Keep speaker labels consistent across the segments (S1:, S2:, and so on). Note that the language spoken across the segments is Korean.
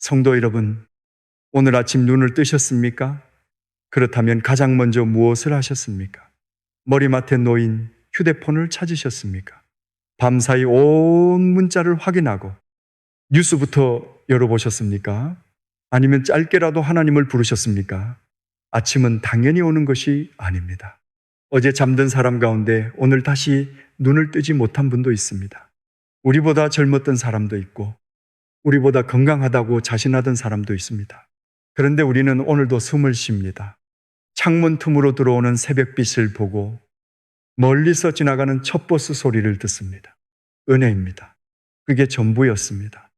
S1: 성도 여러분, 오늘 아침 눈을 뜨셨습니까? 그렇다면 가장 먼저 무엇을 하셨습니까? 머리맡에 놓인 휴대폰을 찾으셨습니까? 밤사이 온 문자를 확인하고 뉴스부터 열어보셨습니까? 아니면 짧게라도 하나님을 부르셨습니까? 아침은 당연히 오는 것이 아닙니다. 어제 잠든 사람 가운데 오늘 다시 눈을 뜨지 못한 분도 있습니다. 우리보다 젊었던 사람도 있고 우리보다 건강하다고 자신하던 사람도 있습니다. 그런데 우리는 오늘도 숨을 쉽니다. 창문 틈으로 들어오는 새벽빛을 보고 멀리서 지나가는 첫 버스 소리를 듣습니다. 은혜입니다. 그게 전부였습니다.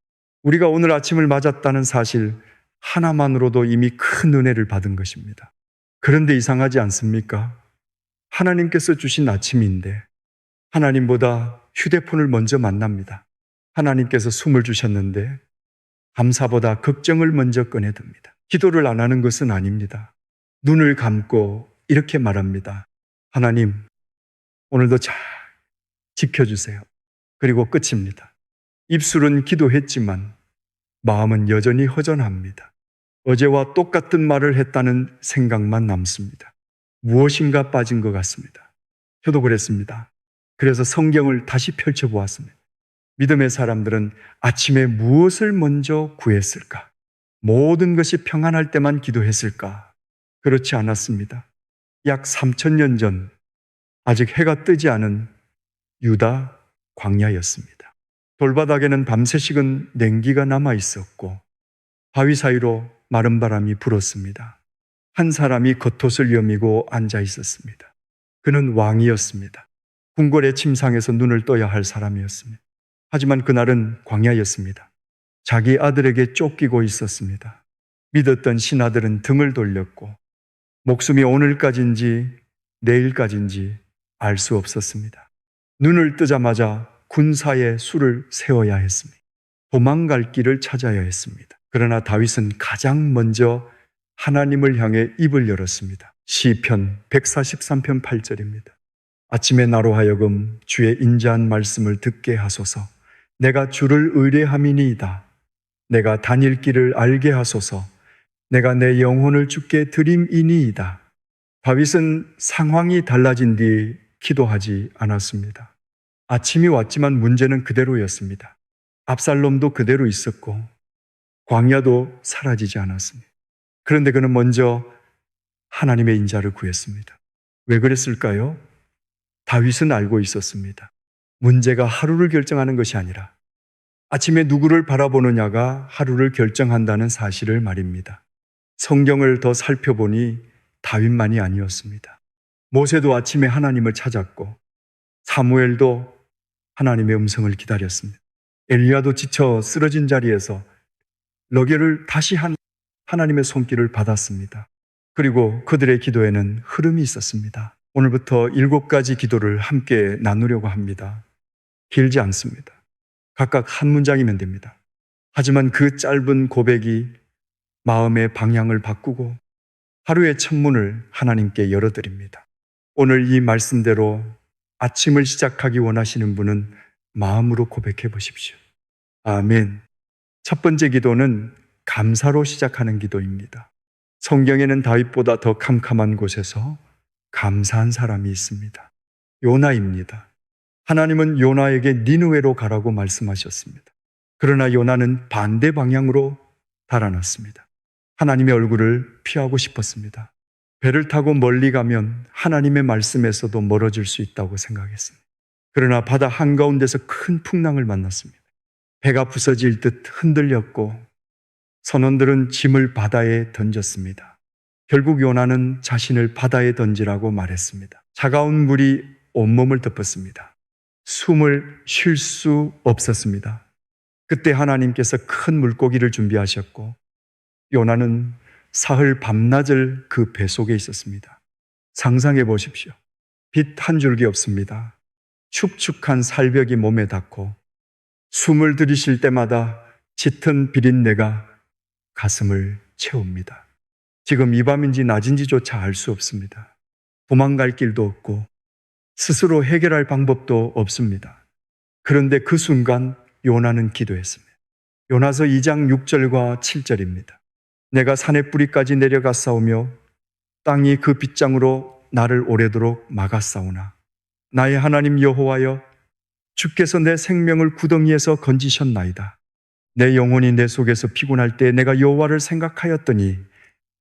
S1: 우리가 오늘 아침을 맞았다는 사실 하나만으로도 이미 큰 은혜를 받은 것입니다. 그런데 이상하지 않습니까? 하나님께서 주신 아침인데 하나님보다 휴대폰을 먼저 만납니다. 하나님께서 숨을 주셨는데 감사보다 걱정을 먼저 꺼내듭니다. 기도를 안 하는 것은 아닙니다. 눈을 감고 이렇게 말합니다. 하나님, 오늘도 잘 지켜주세요. 그리고 끝입니다. 입술은 기도했지만 마음은 여전히 허전합니다. 어제와 똑같은 말을 했다는 생각만 남습니다. 무엇인가 빠진 것 같습니다. 저도 그랬습니다. 그래서 성경을 다시 펼쳐보았습니다. 믿음의 사람들은 아침에 무엇을 먼저 구했을까? 모든 것이 평안할 때만 기도했을까? 그렇지 않았습니다. 약 3000년 전 아직 해가 뜨지 않은 유다 광야였습니다. 돌바닥에는 밤새 식은 냉기가 남아 있었고 바위 사이로 마른 바람이 불었습니다. 한 사람이 겉옷을 여미고 앉아 있었습니다. 그는 왕이었습니다. 궁궐의 침상에서 눈을 떠야 할 사람이었습니다. 하지만 그날은 광야였습니다. 자기 아들에게 쫓기고 있었습니다. 믿었던 신하들은 등을 돌렸고 목숨이 오늘까지인지 내일까지인지 알 수 없었습니다. 눈을 뜨자마자 군사의 수를 세워야 했습니다. 도망갈 길을 찾아야 했습니다. 그러나 다윗은 가장 먼저 하나님을 향해 입을 열었습니다. 시편 143편 8절입니다. 아침에 나로 하여금 주의 인자한 말씀을 듣게 하소서. 내가 주를 의뢰함이니이다. 내가 다닐 길을 알게 하소서. 내가 내 영혼을 주께 드림이니이다. 다윗은 상황이 달라진 뒤 기도하지 않았습니다. 아침이 왔지만 문제는 그대로였습니다. 압살롬도 그대로 있었고 광야도 사라지지 않았습니다. 그런데 그는 먼저 하나님의 인자를 구했습니다. 왜 그랬을까요? 다윗은 알고 있었습니다. 문제가 하루를 결정하는 것이 아니라 아침에 누구를 바라보느냐가 하루를 결정한다는 사실을 말입니다. 성경을 더 살펴보니 다윗만이 아니었습니다. 모세도 아침에 하나님을 찾았고 사무엘도 하나님의 음성을 기다렸습니다. 엘리야도 지쳐 쓰러진 자리에서 러게를 다시 한 하나님의 손길을 받았습니다. 그리고 그들의 기도에는 흐름이 있었습니다. 오늘부터 7가지 기도를 함께 나누려고 합니다. 길지 않습니다. 각각 한 문장이면 됩니다. 하지만 그 짧은 고백이 마음의 방향을 바꾸고 하루의 첫문을 하나님께 열어드립니다. 오늘 이 말씀대로 아침을 시작하기 원하시는 분은 마음으로 고백해 보십시오. 아멘. 첫 번째 기도는 감사로 시작하는 기도입니다. 성경에는 다윗보다 더 캄캄한 곳에서 감사한 사람이 있습니다. 요나입니다. 하나님은 요나에게 니느웨로 가라고 말씀하셨습니다. 그러나 요나는 반대 방향으로 달아났습니다. 하나님의 얼굴을 피하고 싶었습니다. 배를 타고 멀리 가면 하나님의 말씀에서도 멀어질 수 있다고 생각했습니다. 그러나 바다 한가운데서 큰 풍랑을 만났습니다. 배가 부서질 듯 흔들렸고 선원들은 짐을 바다에 던졌습니다. 결국 요나는 자신을 바다에 던지라고 말했습니다. 차가운 물이 온몸을 덮었습니다. 숨을 쉴 수 없었습니다. 그때 하나님께서 큰 물고기를 준비하셨고 요나는 사흘 밤낮을 그 배 속에 있었습니다. 상상해 보십시오. 빛 한 줄기 없습니다. 축축한 살벽이 몸에 닿고 숨을 들이쉴 때마다 짙은 비린내가 가슴을 채웁니다. 지금 이 밤인지 낮인지조차 알 수 없습니다. 도망갈 길도 없고 스스로 해결할 방법도 없습니다. 그런데 그 순간 요나는 기도했습니다. 요나서 2장 6절과 7절입니다. 내가 산의 뿌리까지 내려가 싸우며 땅이 그 빗장으로 나를 오래도록 막았사오나 나의 하나님 여호와여, 주께서 내 생명을 구덩이에서 건지셨나이다. 내 영혼이 내 속에서 피곤할 때 내가 여호와를 생각하였더니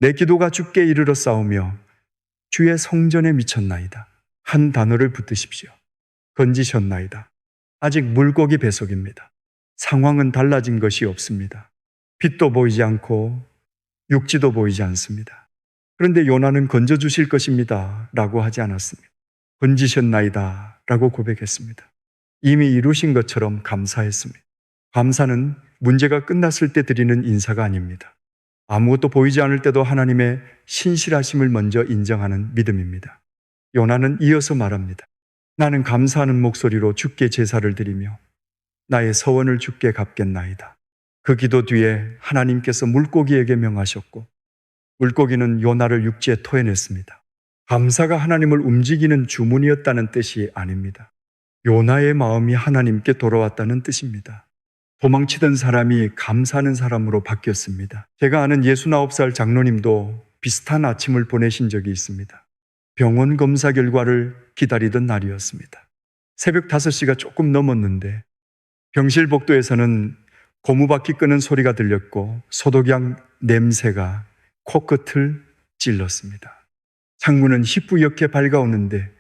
S1: 내 기도가 주께 이르러 싸우며 주의 성전에 미쳤나이다. 한 단어를 붙드십시오. 건지셨나이다. 아직 물고기 배속입니다. 상황은 달라진 것이 없습니다. 빛도 보이지 않고 육지도 보이지 않습니다. 그런데 요나는 건져주실 것입니다 라고 하지 않았습니다. 건지셨나이다 라고 고백했습니다. 이미 이루신 것처럼 감사했습니다. 감사는 문제가 끝났을 때 드리는 인사가 아닙니다. 아무것도 보이지 않을 때도 하나님의 신실하심을 먼저 인정하는 믿음입니다. 요나는 이어서 말합니다. 나는 감사하는 목소리로 주께 제사를 드리며 나의 서원을 주께 갚겠나이다. 그 기도 뒤에 하나님께서 물고기에게 명하셨고 물고기는 요나를 육지에 토해냈습니다. 감사가 하나님을 움직이는 주문이었다는 뜻이 아닙니다. 요나의 마음이 하나님께 돌아왔다는 뜻입니다. 도망치던 사람이 감사하는 사람으로 바뀌었습니다. 제가 아는 69살 장로님도 비슷한 아침을 보내신 적이 있습니다. 병원 검사 결과를 기다리던 날이었습니다. 새벽 5시가 조금 넘었는데 병실 복도에서는 고무바퀴 끄는 소리가 들렸고 소독약 냄새가 코끝을 찔렀습니다. 창문은 희뿌옇게 밝아오는데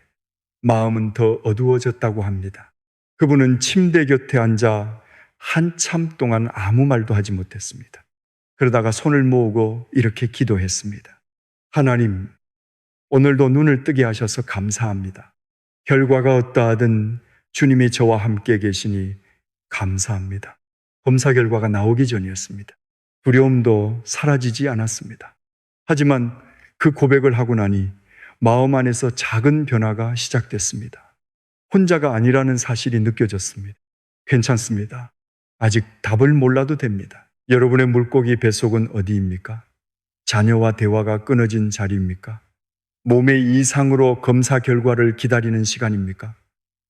S1: 마음은 더 어두워졌다고 합니다. 그분은 침대 곁에 앉아 한참 동안 아무 말도 하지 못했습니다. 그러다가 손을 모으고 이렇게 기도했습니다. 하나님, 오늘도 눈을 뜨게 하셔서 감사합니다. 결과가 어떠하든 주님이 저와 함께 계시니 감사합니다. 검사 결과가 나오기 전이었습니다. 두려움도 사라지지 않았습니다. 하지만 그 고백을 하고 나니 마음 안에서 작은 변화가 시작됐습니다. 혼자가 아니라는 사실이 느껴졌습니다. 괜찮습니다. 아직 답을 몰라도 됩니다. 여러분의 물고기 뱃속은 어디입니까? 자녀와 대화가 끊어진 자리입니까? 몸의 이상으로 검사 결과를 기다리는 시간입니까?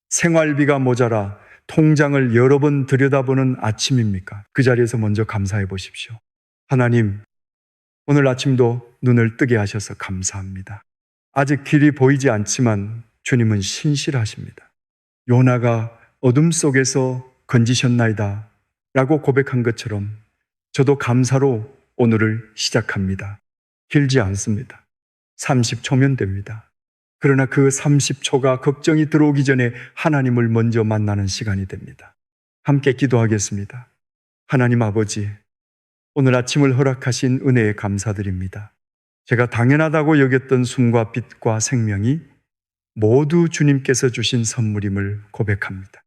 S1: 생활비가 모자라 통장을 여러 번 들여다보는 아침입니까? 그 자리에서 먼저 감사해 보십시오. 하나님, 오늘 아침도 눈을 뜨게 하셔서 감사합니다. 아직 길이 보이지 않지만 주님은 신실하십니다. 요나가 어둠 속에서 건지셨나이다 라고 고백한 것처럼 저도 감사로 오늘을 시작합니다. 길지 않습니다. 30초면 됩니다. 그러나 그 30초가 걱정이 들어오기 전에 하나님을 먼저 만나는 시간이 됩니다. 함께 기도하겠습니다. 하나님 아버지, 오늘 아침을 허락하신 은혜에 감사드립니다. 제가 당연하다고 여겼던 숨과 빛과 생명이 모두 주님께서 주신 선물임을 고백합니다.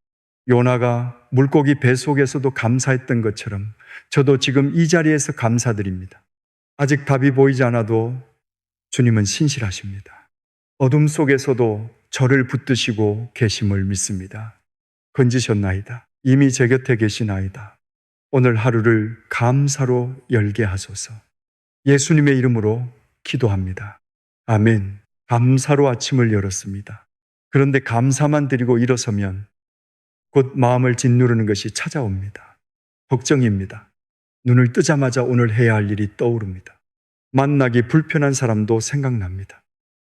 S1: 요나가 물고기 배 속에서도 감사했던 것처럼 저도 지금 이 자리에서 감사드립니다. 아직 답이 보이지 않아도 주님은 신실하십니다. 어둠 속에서도 저를 붙드시고 계심을 믿습니다. 건지셨나이다. 이미 제 곁에 계시나이다. 오늘 하루를 감사로 열게 하소서. 예수님의 이름으로 기도합니다. 아멘. 감사로 아침을 열었습니다. 그런데 감사만 드리고 일어서면 곧 마음을 짓누르는 것이 찾아옵니다. 걱정입니다. 눈을 뜨자마자 오늘 해야 할 일이 떠오릅니다. 만나기 불편한 사람도 생각납니다.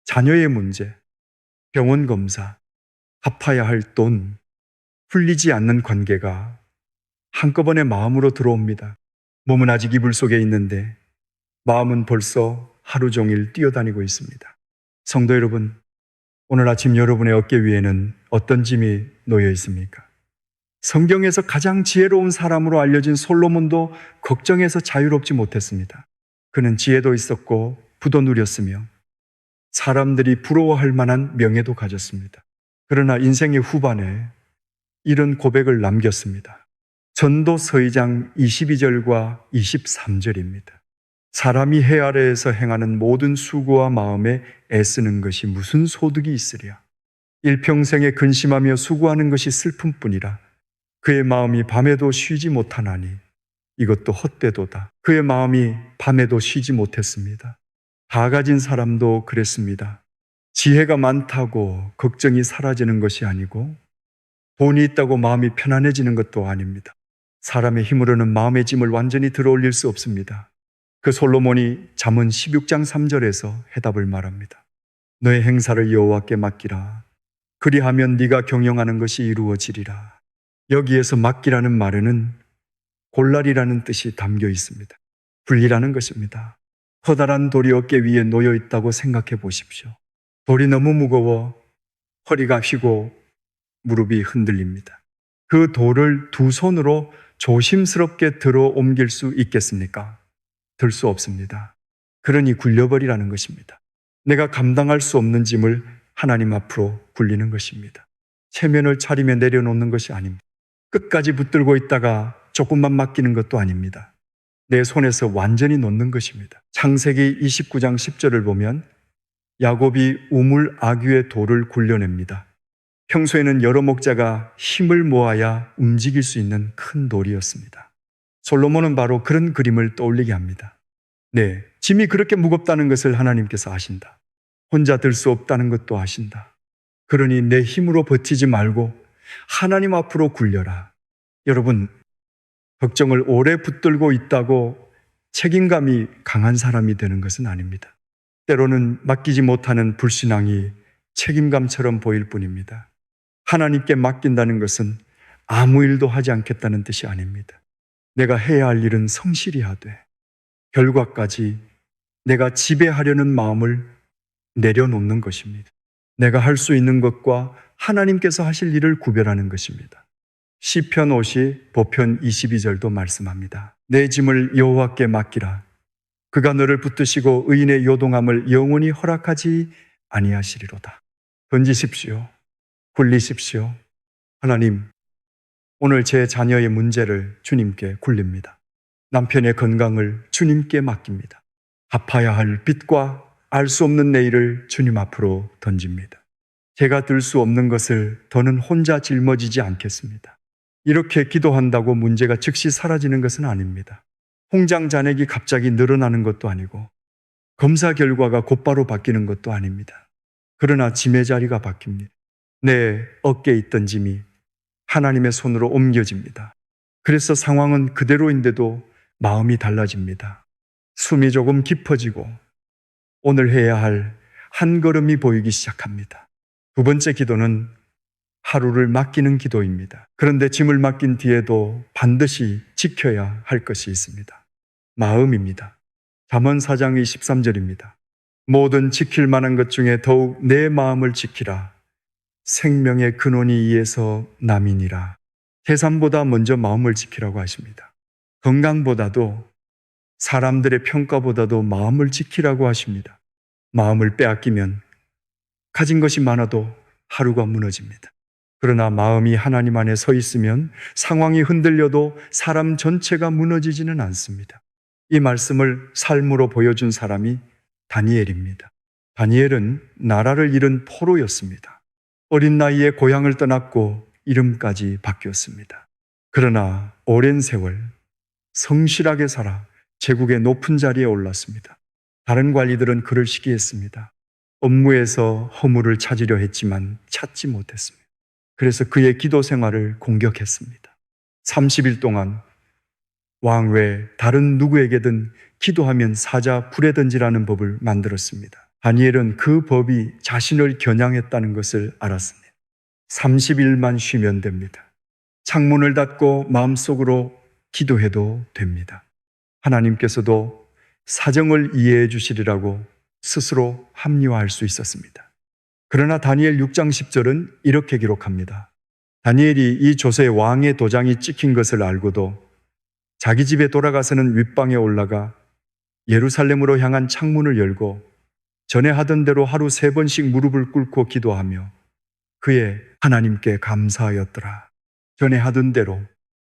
S1: 자녀의 문제, 병원 검사, 갚아야 할 돈, 풀리지 않는 관계가 한꺼번에 마음으로 들어옵니다. 몸은 아직 이불 속에 있는데 마음은 벌써 하루 종일 뛰어다니고 있습니다. 성도 여러분, 오늘 아침 여러분의 어깨 위에는 어떤 짐이 놓여 있습니까? 성경에서 가장 지혜로운 사람으로 알려진 솔로몬도 걱정에서 자유롭지 못했습니다. 그는 지혜도 있었고 부도 누렸으며 사람들이 부러워할 만한 명예도 가졌습니다. 그러나 인생의 후반에 이런 고백을 남겼습니다. 전도서 2장 22절과 23절입니다. 사람이 해 아래에서 행하는 모든 수고와 마음에 애쓰는 것이 무슨 소득이 있으랴. 일평생에 근심하며 수고하는 것이 슬픔뿐이라. 그의 마음이 밤에도 쉬지 못하나니 이것도 헛되도다. 그의 마음이 밤에도 쉬지 못했습니다. 다 가진 사람도 그랬습니다. 지혜가 많다고 걱정이 사라지는 것이 아니고 돈이 있다고 마음이 편안해지는 것도 아닙니다. 사람의 힘으로는 마음의 짐을 완전히 들어올릴 수 없습니다. 그 솔로몬이 잠언 16장 3절에서 해답을 말합니다. 너의 행사를 여호와께 맡기라. 그리하면 네가 경영하는 것이 이루어지리라. 여기에서 맡기라는 말에는 골라리라는 뜻이 담겨 있습니다. 분리라는 것입니다. 커다란 돌이 어깨 위에 놓여 있다고 생각해 보십시오. 돌이 너무 무거워 허리가 휘고 무릎이 흔들립니다. 그 돌을 두 손으로 조심스럽게 들어 옮길 수 있겠습니까? 들 수 없습니다. 그러니 굴려버리라는 것입니다. 내가 감당할 수 없는 짐을 하나님 앞으로 굴리는 것입니다. 체면을 차리며 내려놓는 것이 아닙니다. 끝까지 붙들고 있다가 조금만 맡기는 것도 아닙니다. 내 손에서 완전히 놓는 것입니다. 창세기 29장 10절을 보면 야곱이 우물 아귀의 돌을 굴려냅니다. 평소에는 여러 목자가 힘을 모아야 움직일 수 있는 큰 돌이었습니다. 솔로몬은 바로 그런 그림을 떠올리게 합니다. 네, 짐이 그렇게 무겁다는 것을 하나님께서 아신다. 혼자 들 수 없다는 것도 아신다. 그러니 내 힘으로 버티지 말고 하나님 앞으로 굴려라. 여러분, 걱정을 오래 붙들고 있다고 책임감이 강한 사람이 되는 것은 아닙니다. 때로는 맡기지 못하는 불신앙이 책임감처럼 보일 뿐입니다. 하나님께 맡긴다는 것은 아무 일도 하지 않겠다는 뜻이 아닙니다. 내가 해야 할 일은 성실히 하되 결과까지 내가 지배하려는 마음을 내려놓는 것입니다. 내가 할 수 있는 것과 하나님께서 하실 일을 구별하는 것입니다. 시편 50 보편 22절도 말씀합니다. 내 짐을 여호와께 맡기라. 그가 너를 붙드시고 의인의 요동함을 영원히 허락하지 아니하시리로다. 던지십시오. 굴리십시오. 하나님, 오늘 제 자녀의 문제를 주님께 굴립니다. 남편의 건강을 주님께 맡깁니다. 갚아야 할 빚과 알 수 없는 내일을 주님 앞으로 던집니다. 제가 들 수 없는 것을 더는 혼자 짊어지지 않겠습니다. 이렇게 기도한다고 문제가 즉시 사라지는 것은 아닙니다. 통장 잔액이 갑자기 늘어나는 것도 아니고 검사 결과가 곧바로 바뀌는 것도 아닙니다. 그러나 짐의 자리가 바뀝니다. 내 어깨에 있던 짐이 하나님의 손으로 옮겨집니다. 그래서 상황은 그대로인데도 마음이 달라집니다. 숨이 조금 깊어지고 오늘 해야 할 한 걸음이 보이기 시작합니다. 두 번째 기도는 하루를 맡기는 기도입니다. 그런데 짐을 맡긴 뒤에도 반드시 지켜야 할 것이 있습니다. 마음입니다. 잠언 4장 23절입니다. 모든 지킬 만한 것 중에 더욱 내 마음을 지키라. 생명의 근원이 이에서 남이니라. 재산보다 먼저 마음을 지키라고 하십니다. 건강보다도 사람들의 평가보다도 마음을 지키라고 하십니다. 마음을 빼앗기면 가진 것이 많아도 하루가 무너집니다. 그러나 마음이 하나님 안에 서 있으면 상황이 흔들려도 사람 전체가 무너지지는 않습니다. 이 말씀을 삶으로 보여준 사람이 다니엘입니다. 다니엘은 나라를 잃은 포로였습니다. 어린 나이에 고향을 떠났고 이름까지 바뀌었습니다. 그러나 오랜 세월 성실하게 살아 제국의 높은 자리에 올랐습니다. 다른 관리들은 그를 시기했습니다. 업무에서 허물을 찾으려 했지만 찾지 못했습니다. 그래서 그의 기도 생활을 공격했습니다. 30일 동안 왕 외 다른 누구에게든 기도하면 사자 불에 던지라는 법을 만들었습니다. 다니엘은 그 법이 자신을 겨냥했다는 것을 알았습니다. 30일만 쉬면 됩니다. 창문을 닫고 마음속으로 기도해도 됩니다. 하나님께서도 사정을 이해해 주시리라고 스스로 합리화할 수 있었습니다. 그러나 다니엘 6장 10절은 이렇게 기록합니다. 다니엘이 이 조서에 왕의 도장이 찍힌 것을 알고도 자기 집에 돌아가서는 윗방에 올라가 예루살렘으로 향한 창문을 열고 전에 하던 대로 하루 3번씩 무릎을 꿇고 기도하며 그의 하나님께 감사하였더라. 전에 하던 대로.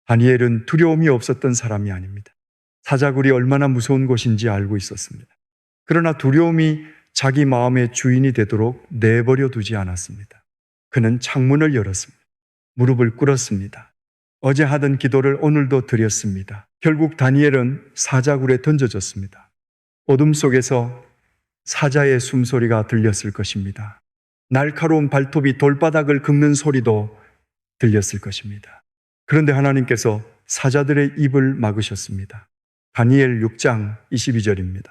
S1: 다니엘은 두려움이 없었던 사람이 아닙니다. 사자굴이 얼마나 무서운 곳인지 알고 있었습니다. 그러나 두려움이 자기 마음의 주인이 되도록 내버려 두지 않았습니다. 그는 창문을 열었습니다. 무릎을 꿇었습니다. 어제 하던 기도를 오늘도 드렸습니다. 결국 다니엘은 사자굴에 던져졌습니다. 어둠 속에서 사자의 숨소리가 들렸을 것입니다. 날카로운 발톱이 돌바닥을 긁는 소리도 들렸을 것입니다. 그런데 하나님께서 사자들의 입을 막으셨습니다. 다니엘 6장 22절입니다.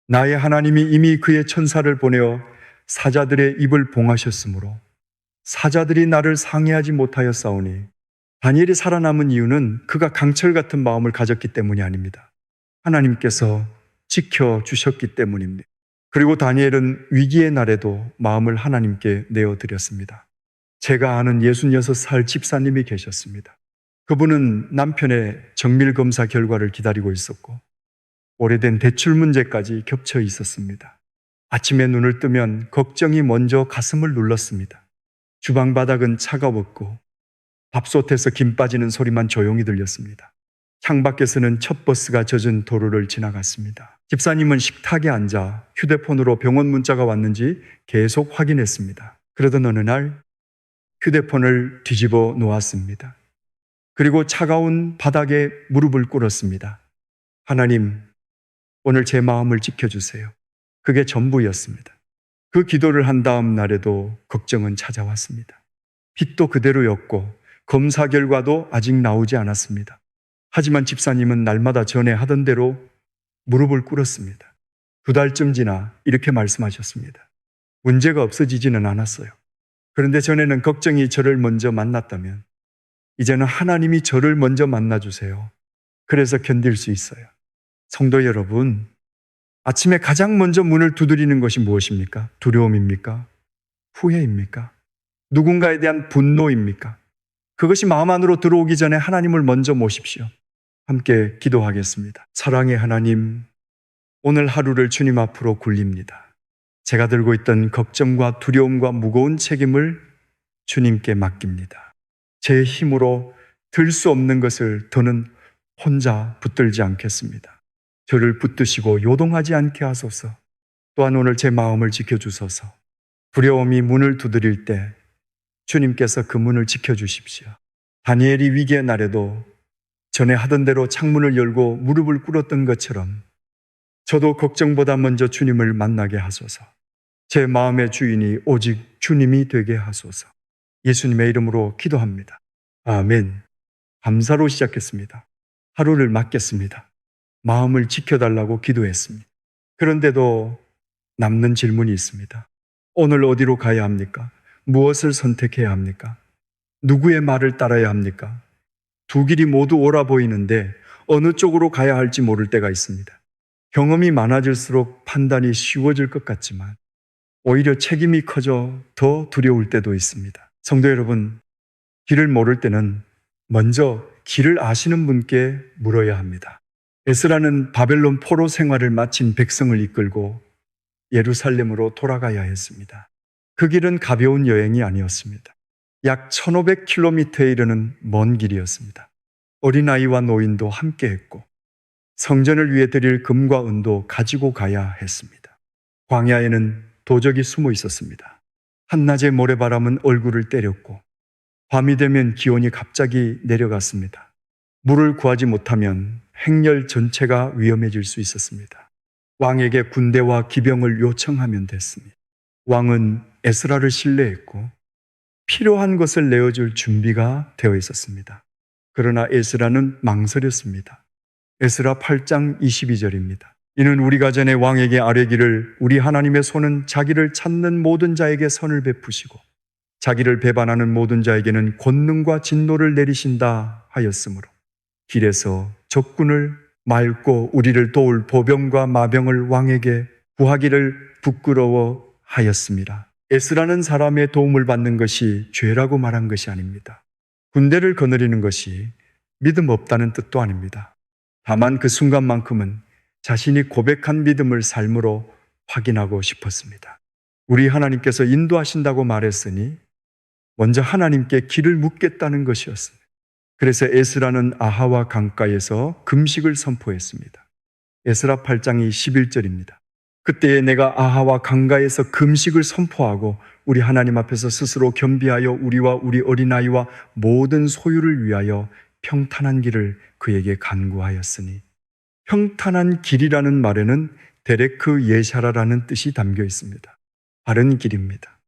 S1: 나의 하나님이 이미 그의 천사를 보내어 사자들의 입을 봉하셨으므로 사자들이 나를 상해하지 못하였사오니, 다니엘이 살아남은 이유는 그가 강철 같은 마음을 가졌기 때문이 아닙니다. 하나님께서 지켜주셨기 때문입니다. 그리고 다니엘은 위기의 날에도 마음을 하나님께 내어드렸습니다. 제가 아는 66살 집사님이 계셨습니다. 그분은 남편의 정밀검사 결과를 기다리고 있었고 오래된 대출 문제까지 겹쳐 있었습니다. 아침에 눈을 뜨면 걱정이 먼저 가슴을 눌렀습니다. 주방 바닥은 차가웠고 밥솥에서 김 빠지는 소리만 조용히 들렸습니다. 창밖에서는 첫 버스가 젖은 도로를 지나갔습니다. 집사님은 식탁에 앉아 휴대폰으로 병원 문자가 왔는지 계속 확인했습니다. 그러던 어느 날 휴대폰을 뒤집어 놓았습니다. 그리고 차가운 바닥에 무릎을 꿇었습니다. 하나님, 오늘 제 마음을 지켜주세요. 그게 전부였습니다. 그 기도를 한 다음 날에도 걱정은 찾아왔습니다. 빚도 그대로였고 검사 결과도 아직 나오지 않았습니다. 하지만 집사님은 날마다 전에 하던 대로 무릎을 꿇었습니다. 2달쯤 지나 이렇게 말씀하셨습니다. 문제가 없어지지는 않았어요. 그런데 전에는 걱정이 저를 먼저 만났다면 이제는 하나님이 저를 먼저 만나주세요. 그래서 견딜 수 있어요. 성도 여러분, 아침에 가장 먼저 문을 두드리는 것이 무엇입니까? 두려움입니까? 후회입니까? 누군가에 대한 분노입니까? 그것이 마음 안으로 들어오기 전에 하나님을 먼저 모십시오. 함께 기도하겠습니다. 사랑의 하나님, 오늘 하루를 주님 앞으로 굴립니다. 제가 들고 있던 걱정과 두려움과 무거운 책임을 주님께 맡깁니다. 제 힘으로 들 수 없는 것을 더는 혼자 붙들지 않겠습니다. 저를 붙드시고 요동하지 않게 하소서. 또한 오늘 제 마음을 지켜주소서. 두려움이 문을 두드릴 때 주님께서 그 문을 지켜주십시오. 다니엘이 위기의 날에도 전에 하던 대로 창문을 열고 무릎을 꿇었던 것처럼 저도 걱정보다 먼저 주님을 만나게 하소서. 제 마음의 주인이 오직 주님이 되게 하소서. 예수님의 이름으로 기도합니다. 아멘. 감사로 시작했습니다. 하루를 맡겼습니다. 마음을 지켜달라고 기도했습니다. 그런데도 남는 질문이 있습니다. 오늘 어디로 가야 합니까? 무엇을 선택해야 합니까? 누구의 말을 따라야 합니까? 두 길이 모두 옳아 보이는데 어느 쪽으로 가야 할지 모를 때가 있습니다. 경험이 많아질수록 판단이 쉬워질 것 같지만 오히려 책임이 커져 더 두려울 때도 있습니다. 성도 여러분, 길을 모를 때는 먼저 길을 아시는 분께 물어야 합니다. 에스라는 바벨론 포로 생활을 마친 백성을 이끌고 예루살렘으로 돌아가야 했습니다. 그 길은 가벼운 여행이 아니었습니다. 약 1500km에 이르는 먼 길이었습니다. 어린아이와 노인도 함께 했고 성전을 위해 드릴 금과 은도 가지고 가야 했습니다. 광야에는 도적이 숨어 있었습니다. 한낮의 모래바람은 얼굴을 때렸고 밤이 되면 기온이 갑자기 내려갔습니다. 물을 구하지 못하면 행렬 전체가 위험해질 수 있었습니다. 왕에게 군대와 기병을 요청하면 됐습니다. 왕은 에스라를 신뢰했고 필요한 것을 내어줄 준비가 되어 있었습니다. 그러나 에스라는 망설였습니다. 에스라 8장 22절입니다. 이는 우리가 전에 왕에게 아뢰기를 우리 하나님의 손은 자기를 찾는 모든 자에게 선을 베푸시고 자기를 배반하는 모든 자에게는 권능과 진노를 내리신다 하였으므로 길에서 적군을 맑고 우리를 도울 보병과 마병을 왕에게 구하기를 부끄러워하였습니다. 에스라는 사람의 도움을 받는 것이 죄라고 말한 것이 아닙니다. 군대를 거느리는 것이 믿음 없다는 뜻도 아닙니다. 다만 그 순간만큼은 자신이 고백한 믿음을 삶으로 확인하고 싶었습니다. 우리 하나님께서 인도하신다고 말했으니 먼저 하나님께 길을 묻겠다는 것이었습니다. 그래서 에스라는 아하와 강가에서 금식을 선포했습니다. 에스라 8장이 11절입니다. 그때에 내가 아하와 강가에서 금식을 선포하고 우리 하나님 앞에서 스스로 겸비하여 우리와 우리 어린아이와 모든 소유를 위하여 평탄한 길을 그에게 간구하였으니, 평탄한 길이라는 말에는 데레크 예샤라라는 뜻이 담겨 있습니다. 바른 길입니다.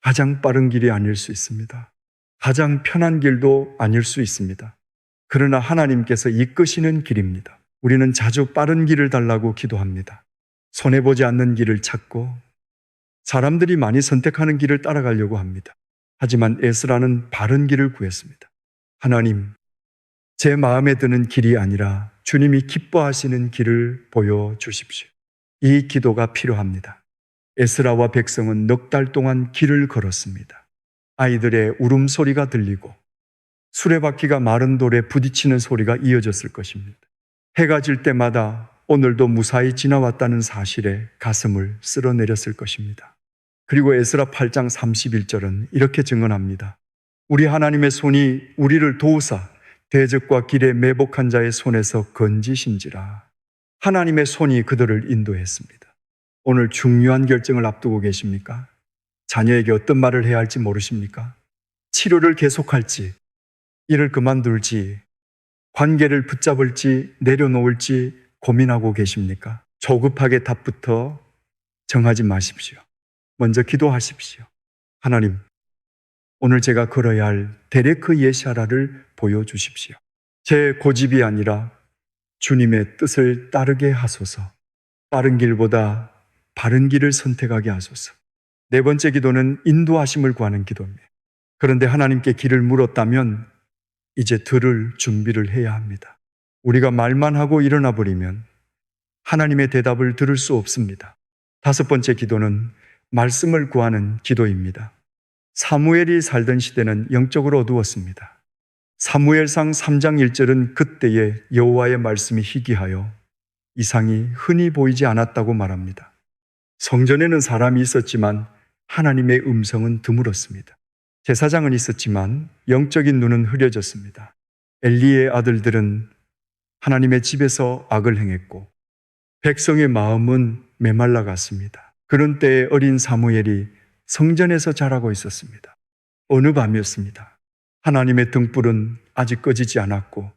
S1: 가장 빠른 길이 아닐 수 있습니다. 가장 편한 길도 아닐 수 있습니다. 그러나 하나님께서 이끄시는 길입니다. 우리는 자주 빠른 길을 달라고 기도합니다. 손해보지 않는 길을 찾고 사람들이 많이 선택하는 길을 따라가려고 합니다. 하지만 에스라는 바른 길을 구했습니다. 하나님, 제 마음에 드는 길이 아니라 주님이 기뻐하시는 길을 보여주십시오. 이 기도가 필요합니다. 에스라와 백성은 넉 달 동안 길을 걸었습니다. 아이들의 울음소리가 들리고 수레바퀴가 마른 돌에 부딪히는 소리가 이어졌을 것입니다. 해가 질 때마다 오늘도 무사히 지나왔다는 사실에 가슴을 쓸어내렸을 것입니다. 그리고 에스라 8장 31절은 이렇게 증언합니다. 우리 하나님의 손이 우리를 도우사 대적과 길에 매복한 자의 손에서 건지신지라. 하나님의 손이 그들을 인도했습니다. 오늘 중요한 결정을 앞두고 계십니까? 자녀에게 어떤 말을 해야 할지 모르십니까? 치료를 계속할지, 일을 그만둘지, 관계를 붙잡을지 내려놓을지 고민하고 계십니까? 조급하게 답부터 정하지 마십시오. 먼저 기도하십시오. 하나님, 오늘 제가 걸어야 할 데레크 예시하라를 보여주십시오. 제 고집이 아니라 주님의 뜻을 따르게 하소서. 빠른 길보다 바른 길을 선택하게 하소서. 네 번째 기도는 인도하심을 구하는 기도입니다. 그런데 하나님께 길을 물었다면 이제 들을 준비를 해야 합니다. 우리가 말만 하고 일어나 버리면 하나님의 대답을 들을 수 없습니다. 다섯 번째 기도는 말씀을 구하는 기도입니다. 사무엘이 살던 시대는 영적으로 어두웠습니다. 사무엘상 3장 1절은 그때에 여호와의 말씀이 희귀하여 이상이 흔히 보이지 않았다고 말합니다. 성전에는 사람이 있었지만 하나님의 음성은 드물었습니다. 제사장은 있었지만 영적인 눈은 흐려졌습니다. 엘리의 아들들은 하나님의 집에서 악을 행했고 백성의 마음은 메말라 갔습니다. 그런 때에 어린 사무엘이 성전에서 자라고 있었습니다. 어느 밤이었습니다. 하나님의 등불은 아직 꺼지지 않았고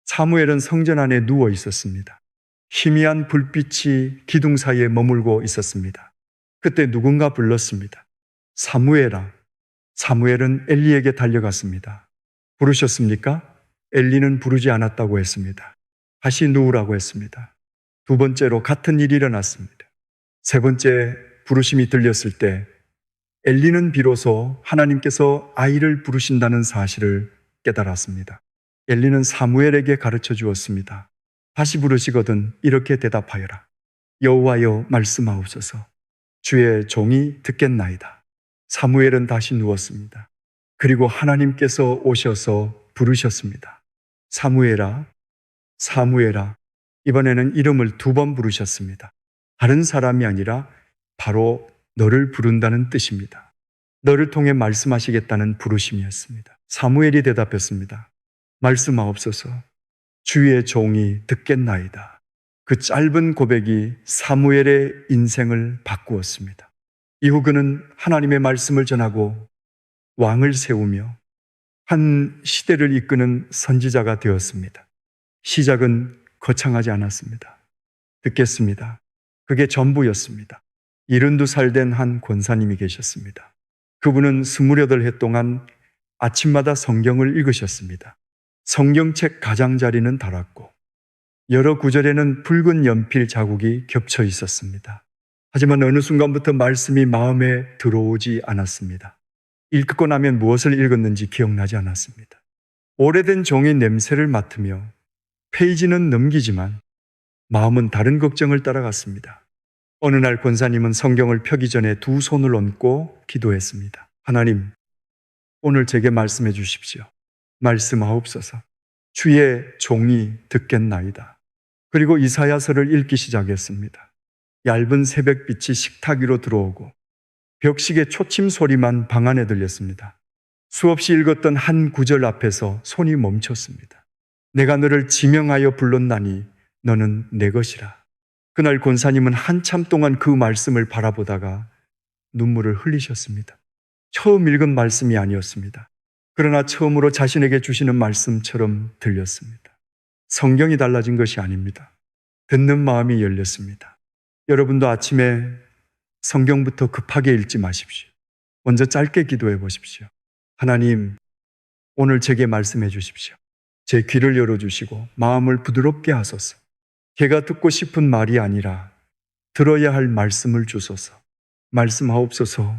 S1: 사무엘은 성전 안에 누워 있었습니다. 희미한 불빛이 기둥 사이에 머물고 있었습니다. 그때 누군가 불렀습니다. 사무엘아. 사무엘은 엘리에게 달려갔습니다. 부르셨습니까? 엘리는 부르지 않았다고 했습니다. 다시 누우라고 했습니다. 두 번째로 같은 일이 일어났습니다. 세 번째 부르심이 들렸을 때 엘리는 비로소 하나님께서 아이를 부르신다는 사실을 깨달았습니다. 엘리는 사무엘에게 가르쳐 주었습니다. 다시 부르시거든 이렇게 대답하여라. 여호와여 말씀하옵소서. 주의 종이 듣겠나이다. 사무엘은 다시 누웠습니다. 그리고 하나님께서 오셔서 부르셨습니다. 사무엘아, 사무엘아. 이번에는 이름을 2번 부르셨습니다. 다른 사람이 아니라 바로 너를 부른다는 뜻입니다. 너를 통해 말씀하시겠다는 부르심이었습니다. 사무엘이 대답했습니다. 말씀하옵소서. 주의 종이 듣겠나이다. 그 짧은 고백이 사무엘의 인생을 바꾸었습니다. 이후 그는 하나님의 말씀을 전하고 왕을 세우며 한 시대를 이끄는 선지자가 되었습니다. 시작은 거창하지 않았습니다. 듣겠습니다. 그게 전부였습니다. 72살 된 한 권사님이 계셨습니다. 그분은 28해 동안 아침마다 성경을 읽으셨습니다. 성경책 가장자리는 달았고 여러 구절에는 붉은 연필 자국이 겹쳐 있었습니다. 하지만 어느 순간부터 말씀이 마음에 들어오지 않았습니다. 읽고 나면 무엇을 읽었는지 기억나지 않았습니다. 오래된 종이 냄새를 맡으며 페이지는 넘기지만 마음은 다른 걱정을 따라갔습니다. 어느 날 권사님은 성경을 펴기 전에 2 손을 얹고 기도했습니다. 하나님, 오늘 제게 말씀해 주십시오. 말씀하옵소서. 주의 종이 듣겠나이다. 그리고 이사야서를 읽기 시작했습니다. 얇은 새벽빛이 식탁 위로 들어오고 벽식의 초침 소리만 방 안에 들렸습니다. 수없이 읽었던 한 구절 앞에서 손이 멈췄습니다. 내가 너를 지명하여 불렀나니 너는 내 것이라. 그날 권사님은 한참 동안 그 말씀을 바라보다가 눈물을 흘리셨습니다. 처음 읽은 말씀이 아니었습니다. 그러나 처음으로 자신에게 주시는 말씀처럼 들렸습니다. 성경이 달라진 것이 아닙니다. 듣는 마음이 열렸습니다. 여러분도 아침에 성경부터 급하게 읽지 마십시오. 먼저 짧게 기도해 보십시오. 하나님, 오늘 제게 말씀해 주십시오. 제 귀를 열어주시고 마음을 부드럽게 하소서. 제가 듣고 싶은 말이 아니라 들어야 할 말씀을 주소서. 말씀하옵소서.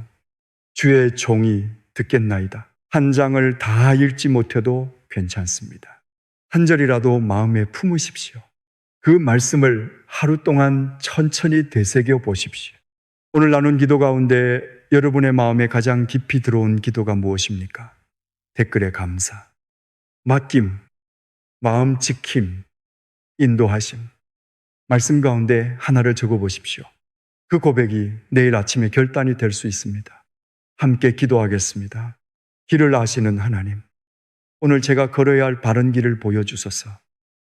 S1: 주의 종이 듣겠나이다. 한 장을 다 읽지 못해도 괜찮습니다. 한 절이라도 마음에 품으십시오. 그 말씀을 하루 동안 천천히 되새겨 보십시오. 오늘 나눈 기도 가운데 여러분의 마음에 가장 깊이 들어온 기도가 무엇입니까? 댓글에 감사, 맡김, 마음 지킴, 인도하심. 말씀 가운데 하나를 적어 보십시오. 그 고백이 내일 아침에 결단이 될 수 있습니다. 함께 기도하겠습니다. 길을 아시는 하나님, 오늘 제가 걸어야 할 바른 길을 보여주소서.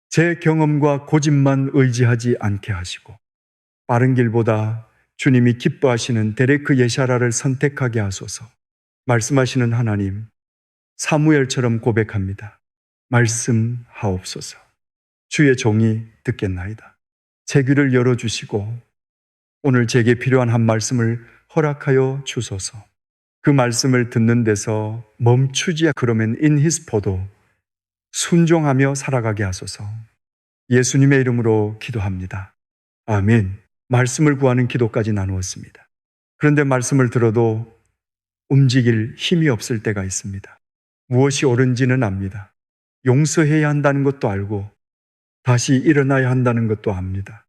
S1: 제 경험과 고집만 의지하지 않게 하시고 바른 길보다 주님이 기뻐하시는 데레크 예샤라를 선택하게 하소서. 말씀하시는 하나님, 사무엘처럼 고백합니다. 말씀하옵소서. 주의 종이 듣겠나이다. 제 귀를 열어주시고 오늘 제게 필요한 한 말씀을 허락하여 주소서. 그 말씀을 듣는 데서 멈추지 그러면 in his 포도 순종하며 살아가게 하소서. 예수님의 이름으로 기도합니다. 아멘. 말씀을 구하는 기도까지 나누었습니다. 그런데 말씀을 들어도 움직일 힘이 없을 때가 있습니다. 무엇이 옳은지는 압니다. 용서해야 한다는 것도 알고 다시 일어나야 한다는 것도 압니다.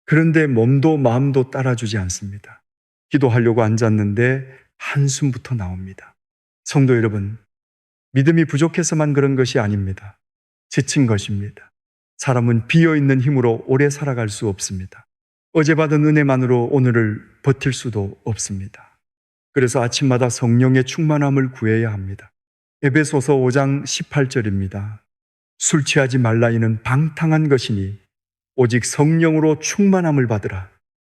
S1: 그런데 몸도 마음도 따라주지 않습니다. 기도하려고 앉았는데 한숨부터 나옵니다. 성도 여러분, 믿음이 부족해서만 그런 것이 아닙니다. 지친 것입니다. 사람은 비어있는 힘으로 오래 살아갈 수 없습니다. 어제 받은 은혜만으로 오늘을 버틸 수도 없습니다. 그래서 아침마다 성령의 충만함을 구해야 합니다. 에베소서 5장 18절입니다. 술 취하지 말라 이는 방탕한 것이니 오직 성령으로 충만함을 받으라.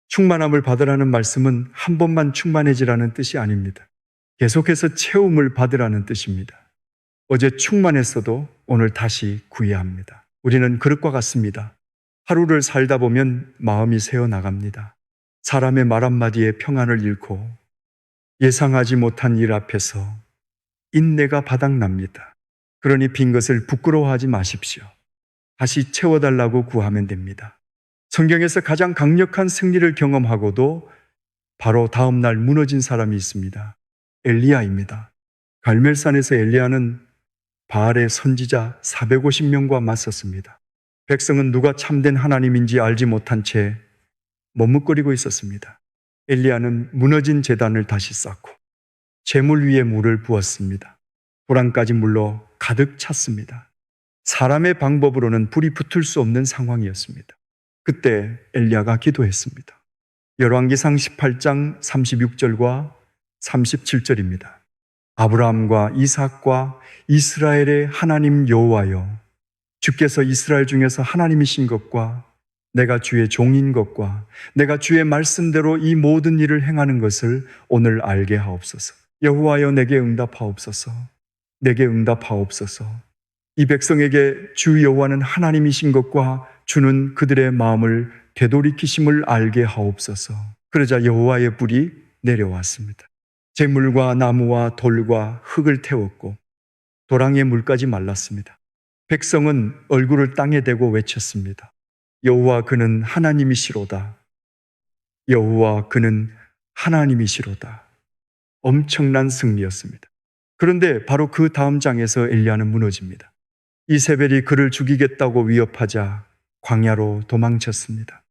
S1: 충만함을 받으라는 말씀은 한 번만 충만해지라는 뜻이 아닙니다. 계속해서 채움을 받으라는 뜻입니다. 어제 충만했어도 오늘 다시 구해야 합니다. 우리는 그릇과 같습니다. 하루를 살다 보면 마음이 새어나갑니다. 사람의 말 한마디에 평안을 잃고 예상하지 못한 일 앞에서 인내가 바닥납니다. 그러니 빈 것을 부끄러워하지 마십시오. 다시 채워달라고 구하면 됩니다. 성경에서 가장 강력한 승리를 경험하고도 바로 다음 날 무너진 사람이 있습니다. 엘리야입니다. 갈멜산에서 엘리야는 바알의 선지자 450명과 맞섰습니다. 백성은 누가 참된 하나님인지 알지 못한 채 머뭇거리고 있었습니다. 엘리야는 무너진 제단을 다시 쌓고 재물 위에 물을 부었습니다. 불안까지 물러 가득 찼습니다. 사람의 방법으로는 불이 붙을 수 없는 상황이었습니다. 그때 엘리야가 기도했습니다. 열왕기상 18장 36절과 37절입니다. 아브라함과 이삭과 이스라엘의 하나님 여호와여, 주께서 이스라엘 중에서 하나님이신 것과 내가 주의 종인 것과 내가 주의 말씀대로 이 모든 일을 행하는 것을 오늘 알게 하옵소서. 여호와여, 내게 응답하옵소서. 내게 응답하옵소서. 이 백성에게 주 여호와는 하나님이신 것과 주는 그들의 마음을 되돌이키심을 알게 하옵소서. 그러자 여호와의 불이 내려왔습니다. 재물과 나무와 돌과 흙을 태웠고 도랑의 물까지 말랐습니다. 백성은 얼굴을 땅에 대고 외쳤습니다. 여호와 그는 하나님이시로다. 여호와 그는 하나님이시로다. 엄청난 승리였습니다. 그런데 바로 그 다음 장에서 엘리야는 무너집니다. 이세벨이 그를 죽이겠다고 위협하자 광야로 도망쳤습니다.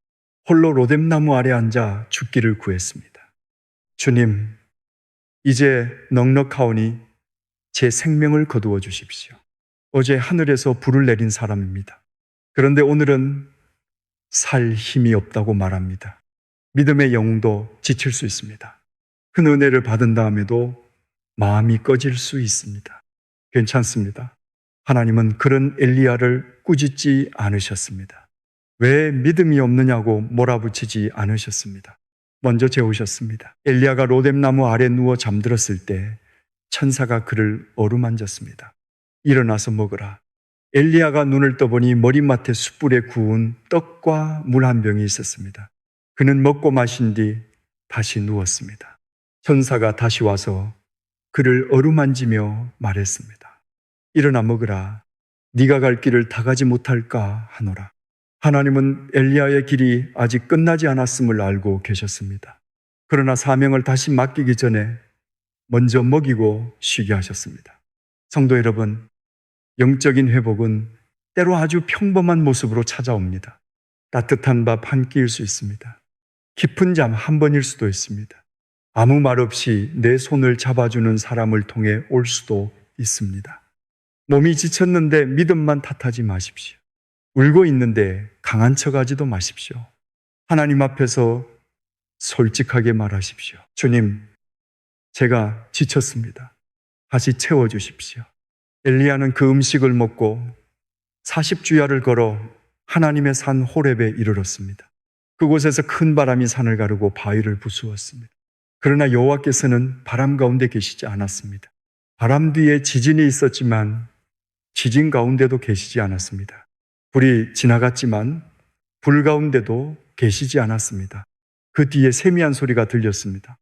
S1: 홀로 로뎀나무 아래 앉아 죽기를 구했습니다. 주님, 이제 넉넉하오니 제 생명을 거두어 주십시오. 어제 하늘에서 불을 내린 사람입니다. 그런데 오늘은 살 힘이 없다고 말합니다. 믿음의 영웅도 지칠 수 있습니다. 큰 은혜를 받은 다음에도 마음이 꺼질 수 있습니다. 괜찮습니다. 하나님은 그런 엘리야를 꾸짖지 않으셨습니다. 왜 믿음이 없느냐고 몰아붙이지 않으셨습니다. 먼저 재우셨습니다. 엘리야가 로뎀나무 아래 누워 잠들었을 때 천사가 그를 어루만졌습니다. 일어나서 먹으라. 엘리야가 눈을 떠보니 머리맡에 숯불에 구운 떡과 물 한 병이 있었습니다. 그는 먹고 마신 뒤 다시 누웠습니다. 천사가 다시 와서 그를 어루만지며 말했습니다. 일어나 먹으라. 네가 갈 길을 다 가지 못할까 하노라. 하나님은 엘리야의 길이 아직 끝나지 않았음을 알고 계셨습니다. 그러나 사명을 다시 맡기기 전에 먼저 먹이고 쉬게 하셨습니다. 성도 여러분, 영적인 회복은 때로 아주 평범한 모습으로 찾아옵니다. 따뜻한 밥 한 끼일 수 있습니다. 깊은 잠 한 번일 수도 있습니다. 아무 말 없이 내 손을 잡아주는 사람을 통해 올 수도 있습니다. 몸이 지쳤는데 믿음만 탓하지 마십시오. 울고 있는데 강한 척하지도 마십시오. 하나님 앞에서 솔직하게 말하십시오. 주님, 제가 지쳤습니다. 다시 채워주십시오. 엘리야는 그 음식을 먹고 40주야를 걸어 하나님의 산 호렙에 이르렀습니다. 그곳에서 큰 바람이 산을 가르고 바위를 부수었습니다. 그러나 여호와께서는 바람 가운데 계시지 않았습니다. 바람 뒤에 지진이 있었지만 지진 가운데도 계시지 않았습니다. 불이 지나갔지만 불 가운데도 계시지 않았습니다. 그 뒤에 세미한 소리가 들렸습니다.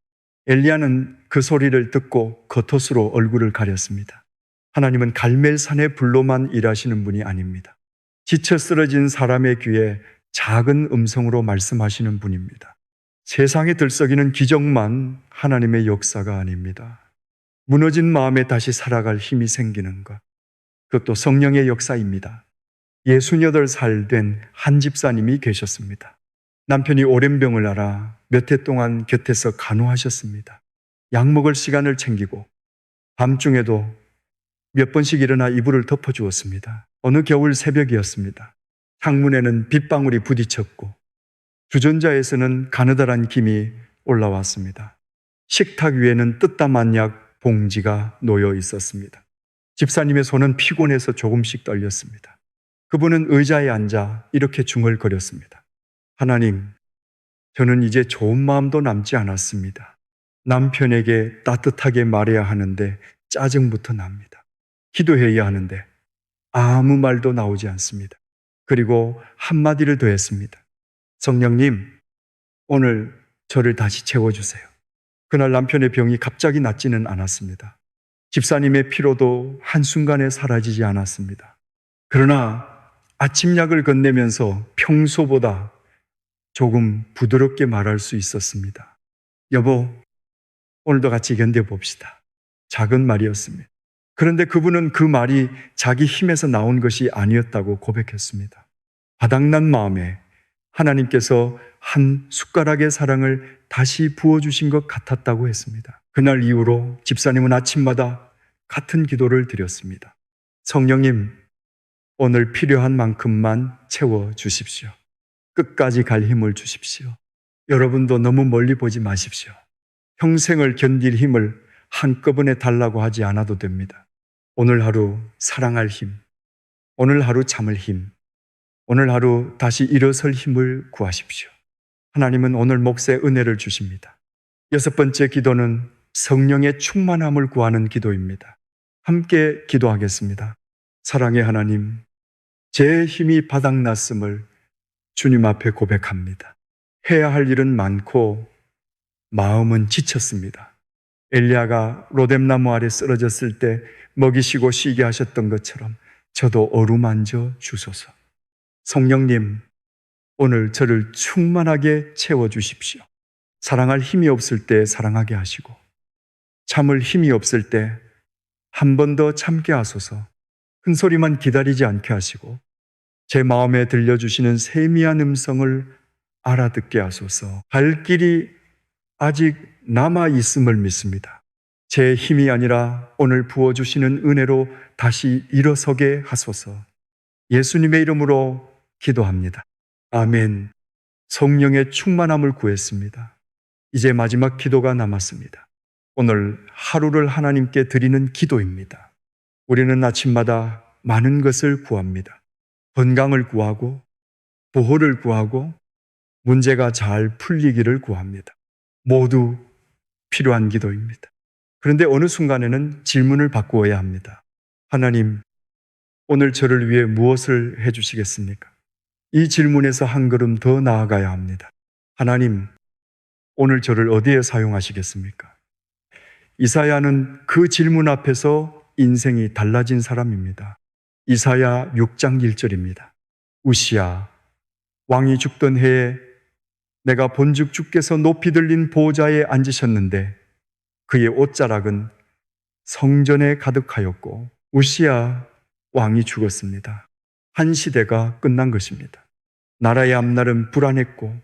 S1: 엘리야는 그 소리를 듣고 겉옷으로 얼굴을 가렸습니다. 하나님은 갈멜산의 불로만 일하시는 분이 아닙니다. 지쳐 쓰러진 사람의 귀에 작은 음성으로 말씀하시는 분입니다. 세상에 들썩이는 기적만 하나님의 역사가 아닙니다. 무너진 마음에 다시 살아갈 힘이 생기는 것, 그것도 성령의 역사입니다. 68살 된 한 집사님이 계셨습니다. 남편이 오랜 병을 앓아 몇 해 동안 곁에서 간호하셨습니다. 약 먹을 시간을 챙기고 밤중에도 몇 번씩 일어나 이불을 덮어주었습니다. 어느 겨울 새벽이었습니다. 창문에는 빗방울이 부딪혔고 주전자에서는 가느다란 김이 올라왔습니다. 식탁 위에는 뜯다만 약 봉지가 놓여 있었습니다. 집사님의 손은 피곤해서 조금씩 떨렸습니다. 그분은 의자에 앉아 이렇게 중얼거렸습니다. 하나님, 저는 이제 좋은 마음도 남지 않았습니다. 남편에게 따뜻하게 말해야 하는데 짜증부터 납니다. 기도해야 하는데 아무 말도 나오지 않습니다. 그리고 한마디를 더 했습니다. 성령님, 오늘 저를 다시 채워주세요. 그날 남편의 병이 갑자기 낫지는 않았습니다. 집사님의 피로도 한순간에 사라지지 않았습니다. 그러나 아침 약을 건네면서 평소보다 조금 부드럽게 말할 수 있었습니다. 여보, 오늘도 같이 견뎌봅시다. 작은 말이었습니다. 그런데 그분은 그 말이 자기 힘에서 나온 것이 아니었다고 고백했습니다. 바닥난 마음에 하나님께서 한 숟가락의 사랑을 다시 부어주신 것 같았다고 했습니다. 그날 이후로 집사님은 아침마다 같은 기도를 드렸습니다. 성령님, 오늘 필요한 만큼만 채워주십시오. 끝까지 갈 힘을 주십시오. 여러분도 너무 멀리 보지 마십시오. 평생을 견딜 힘을 한꺼번에 달라고 하지 않아도 됩니다. 오늘 하루 사랑할 힘, 오늘 하루 참을 힘, 오늘 하루 다시 일어설 힘을 구하십시오. 하나님은 오늘 몫의 은혜를 주십니다. 6번째 기도는 성령의 충만함을 구하는 기도입니다. 함께 기도하겠습니다. 사랑의 하나님, 제 힘이 바닥났음을 주님 앞에 고백합니다. 해야 할 일은 많고 마음은 지쳤습니다. 엘리야가 로뎀나무 아래 쓰러졌을 때 먹이시고 쉬게 하셨던 것처럼 저도 어루만져 주소서. 성령님, 오늘 저를 충만하게 채워주십시오. 사랑할 힘이 없을 때 사랑하게 하시고 참을 힘이 없을 때 한 번 더 참게 하소서. 큰 소리만 기다리지 않게 하시고 제 마음에 들려주시는 세미한 음성을 알아듣게 하소서. 갈 길이 아직 남아 있음을 믿습니다. 제 힘이 아니라 오늘 부어주시는 은혜로 다시 일어서게 하소서. 예수님의 이름으로 기도합니다. 아멘. 성령의 충만함을 구했습니다. 이제 마지막 기도가 남았습니다. 오늘 하루를 하나님께 드리는 기도입니다. 우리는 아침마다 많은 것을 구합니다. 건강을 구하고 보호를 구하고 문제가 잘 풀리기를 구합니다. 모두 필요한 기도입니다. 그런데 어느 순간에는 질문을 바꾸어야 합니다. 하나님, 오늘 저를 위해 무엇을 해주시겠습니까? 이 질문에서 한 걸음 더 나아가야 합니다. 하나님, 오늘 저를 어디에 사용하시겠습니까? 이사야는 그 질문 앞에서 인생이 달라진 사람입니다. 이사야 6장 1절입니다. 우시야, 왕이 죽던 해에 내가 본즉 주께서 높이 들린 보좌에 앉으셨는데 그의 옷자락은 성전에 가득하였고 우시야 왕이 죽었습니다. 한 시대가 끝난 것입니다. 나라의 앞날은 불안했고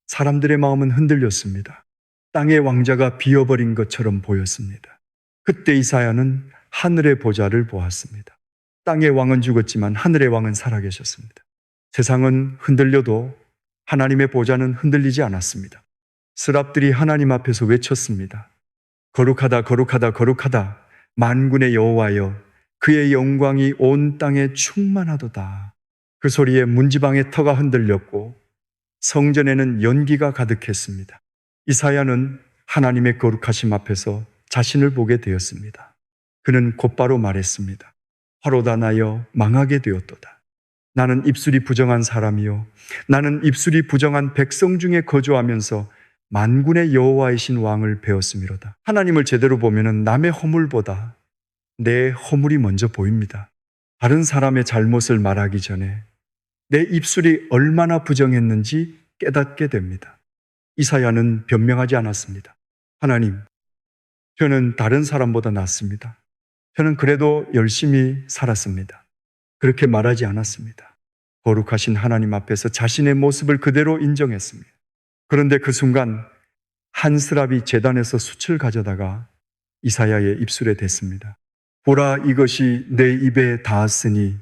S1: 사람들의 마음은 흔들렸습니다. 땅의 왕자가 비어버린 것처럼 보였습니다. 그때 이사야는 하늘의 보좌를 보았습니다. 땅의 왕은 죽었지만 하늘의 왕은 살아계셨습니다. 세상은 흔들려도 하나님의 보좌는 흔들리지 않았습니다. 스랍들이 하나님 앞에서 외쳤습니다. 거룩하다, 거룩하다, 거룩하다. 만군의 여호와여, 그의 영광이 온 땅에 충만하도다. 그 소리에 문지방의 터가 흔들렸고 성전에는 연기가 가득했습니다. 이사야는 하나님의 거룩하심 앞에서 자신을 보게 되었습니다. 그는 곧바로 말했습니다. 화로다 나여 망하게 되었도다. 나는 입술이 부정한 사람이요, 나는 입술이 부정한 백성 중에 거주하면서 만군의 여호와이신 왕을 배웠음이로다. 하나님을 제대로 보면은 남의 허물보다 내 허물이 먼저 보입니다. 다른 사람의 잘못을 말하기 전에 내 입술이 얼마나 부정했는지 깨닫게 됩니다. 이사야는 변명하지 않았습니다. 하나님, 저는 다른 사람보다 낫습니다. 저는 그래도 열심히 살았습니다. 그렇게 말하지 않았습니다. 거룩하신 하나님 앞에서 자신의 모습을 그대로 인정했습니다. 그런데 그 순간 한 스랍이 제단에서 숯을 가져다가 이사야의 입술에 댔습니다. 보라, 이것이 내 입에 닿았으니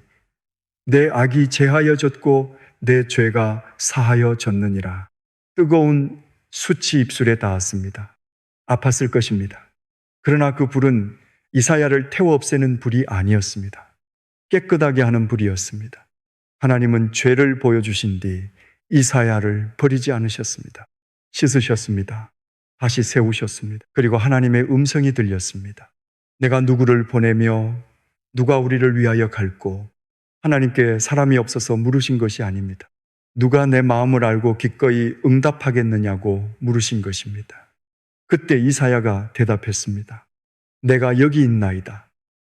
S1: 내 악이 제하여졌고 내 죄가 사하여졌느니라. 뜨거운 숯이 입술에 닿았습니다. 아팠을 것입니다. 그러나 그 불은 이사야를 태워 없애는 불이 아니었습니다. 깨끗하게 하는 불이었습니다. 하나님은 죄를 보여주신 뒤 이사야를 버리지 않으셨습니다. 씻으셨습니다. 다시 세우셨습니다. 그리고 하나님의 음성이 들렸습니다. 내가 누구를 보내며 누가 우리를 위하여 갈고, 하나님께 사람이 없어서 물으신 것이 아닙니다. 누가 내 마음을 알고 기꺼이 응답하겠느냐고 물으신 것입니다. 그때 이사야가 대답했습니다. 내가 여기 있나이다.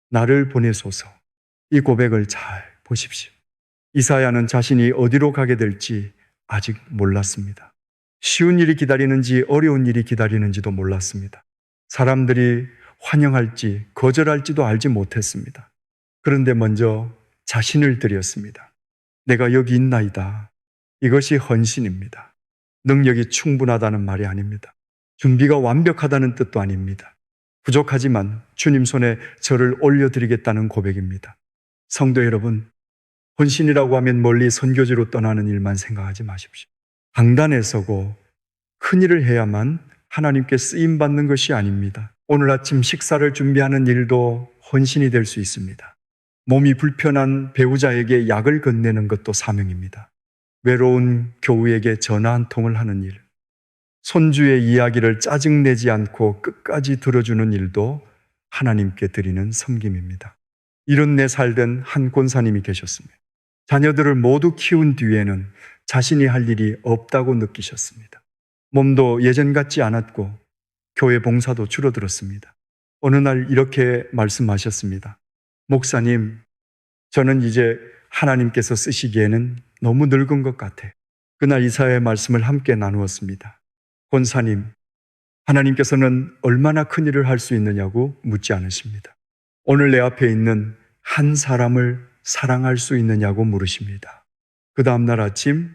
S1: 나를 보내소서. 이 고백을 잘 보십시오. 이사야는 자신이 어디로 가게 될지 아직 몰랐습니다. 쉬운 일이 기다리는지 어려운 일이 기다리는지도 몰랐습니다. 사람들이 환영할지 거절할지도 알지 못했습니다. 그런데 먼저 자신을 드렸습니다. 내가 여기 있나이다. 이것이 헌신입니다. 능력이 충분하다는 말이 아닙니다. 준비가 완벽하다는 뜻도 아닙니다. 부족하지만 주님 손에 저를 올려드리겠다는 고백입니다. 성도 여러분, 헌신이라고 하면 멀리 선교지로 떠나는 일만 생각하지 마십시오. 강단에 서고 큰 일을 해야만 하나님께 쓰임받는 것이 아닙니다. 오늘 아침 식사를 준비하는 일도 헌신이 될 수 있습니다. 몸이 불편한 배우자에게 약을 건네는 것도 사명입니다. 외로운 교우에게 전화 한 통을 하는 일, 손주의 이야기를 짜증내지 않고 끝까지 들어주는 일도 하나님께 드리는 섬김입니다. 74살 된 한 권사님이 계셨습니다. 자녀들을 모두 키운 뒤에는 자신이 할 일이 없다고 느끼셨습니다. 몸도 예전 같지 않았고 교회 봉사도 줄어들었습니다. 어느 날 이렇게 말씀하셨습니다. 목사님, 저는 이제 하나님께서 쓰시기에는 너무 늙은 것 같아. 그날 이사야의 말씀을 함께 나누었습니다. 권사님, 하나님께서는 얼마나 큰 일을 할 수 있느냐고 묻지 않으십니다. 오늘 내 앞에 있는 한 사람을 사랑할 수 있느냐고 물으십니다. 그 다음날 아침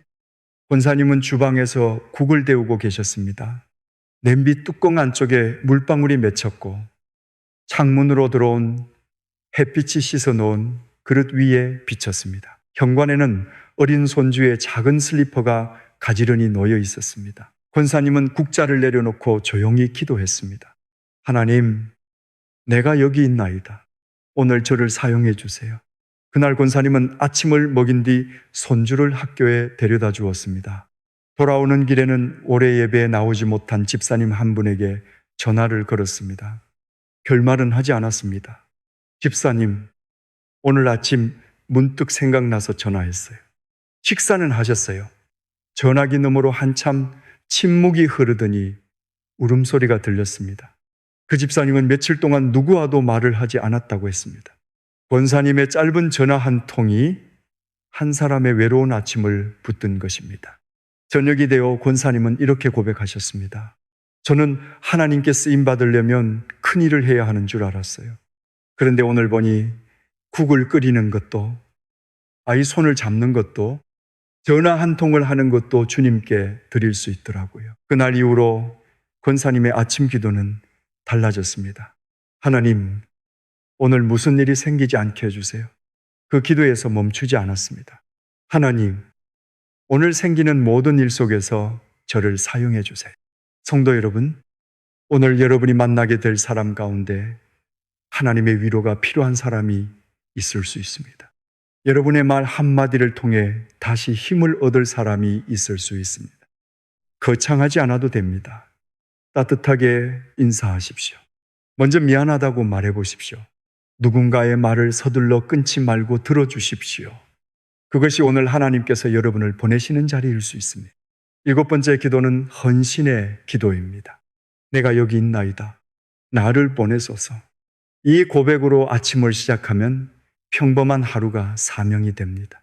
S1: 권사님은 주방에서 국을 데우고 계셨습니다. 냄비 뚜껑 안쪽에 물방울이 맺혔고 창문으로 들어온 햇빛이 씻어놓은 그릇 위에 비쳤습니다. 현관에는 어린 손주의 작은 슬리퍼가 가지런히 놓여 있었습니다. 권사님은 국자를 내려놓고 조용히 기도했습니다. 하나님, 내가 여기 있나이다. 오늘 저를 사용해 주세요. 그날 권사님은 아침을 먹인 뒤 손주를 학교에 데려다 주었습니다. 돌아오는 길에는 올해 예배에 나오지 못한 집사님 한 분에게 전화를 걸었습니다. 별말은 하지 않았습니다. 집사님, 오늘 아침 문득 생각나서 전화했어요. 식사는 하셨어요. 전화기 너머로 한참 침묵이 흐르더니 울음소리가 들렸습니다. 그 집사님은 며칠 동안 누구와도 말을 하지 않았다고 했습니다. 권사님의 짧은 전화 한 통이 한 사람의 외로운 아침을 붙든 것입니다. 저녁이 되어 권사님은 이렇게 고백하셨습니다. 저는 하나님께 쓰임받으려면 큰 일을 해야 하는 줄 알았어요. 그런데 오늘 보니 국을 끓이는 것도, 아이 손을 잡는 것도, 전화 한 통을 하는 것도 주님께 드릴 수 있더라고요. 그날 이후로 권사님의 아침 기도는 달라졌습니다. 하나님, 오늘 무슨 일이 생기지 않게 해주세요. 그 기도에서 멈추지 않았습니다. 하나님, 오늘 생기는 모든 일 속에서 저를 사용해 주세요. 성도 여러분, 오늘 여러분이 만나게 될 사람 가운데 하나님의 위로가 필요한 사람이 있을 수 있습니다. 여러분의 말 한마디를 통해 다시 힘을 얻을 사람이 있을 수 있습니다. 거창하지 않아도 됩니다. 따뜻하게 인사하십시오. 먼저 미안하다고 말해 보십시오. 누군가의 말을 서둘러 끊지 말고 들어주십시오. 그것이 오늘 하나님께서 여러분을 보내시는 자리일 수 있습니다. 7번째 기도는 헌신의 기도입니다. 내가 여기 있나이다. 나를 보내소서. 이 고백으로 아침을 시작하면 평범한 하루가 사명이 됩니다.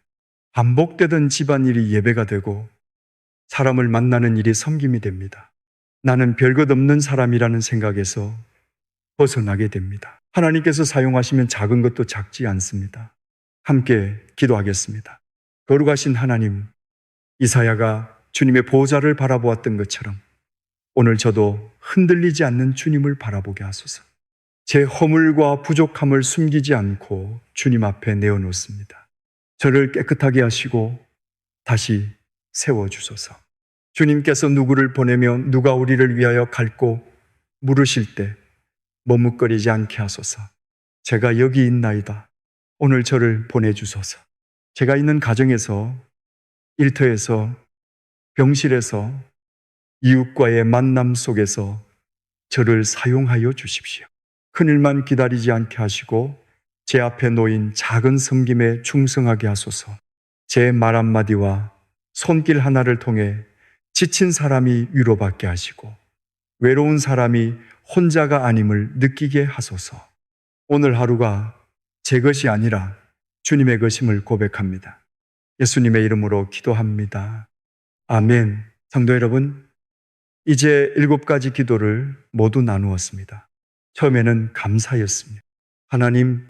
S1: 반복되던 집안일이 예배가 되고 사람을 만나는 일이 섬김이 됩니다. 나는 별것 없는 사람이라는 생각에서 벗어나게 됩니다. 하나님께서 사용하시면 작은 것도 작지 않습니다. 함께 기도하겠습니다. 거룩하신 하나님, 이사야가 주님의 보호자를 바라보았던 것처럼 오늘 저도 흔들리지 않는 주님을 바라보게 하소서. 제 허물과 부족함을 숨기지 않고 주님 앞에 내어놓습니다. 저를 깨끗하게 하시고 다시 세워주소서. 주님께서 누구를 보내며 누가 우리를 위하여 갈고 물으실 때 머뭇거리지 않게 하소서. 제가 여기 있나이다. 오늘 저를 보내주소서. 제가 있는 가정에서, 일터에서, 병실에서, 이웃과의 만남 속에서 저를 사용하여 주십시오. 큰일만 기다리지 않게 하시고 제 앞에 놓인 작은 섬김에 충성하게 하소서. 제 말 한마디와 손길 하나를 통해 지친 사람이 위로받게 하시고 외로운 사람이 혼자가 아님을 느끼게 하소서. 오늘 하루가 제 것이 아니라 주님의 것임을 고백합니다. 예수님의 이름으로 기도합니다. 아멘. 성도 여러분, 이제 7가지 기도를 모두 나누었습니다. 처음에는 감사였습니다. 하나님,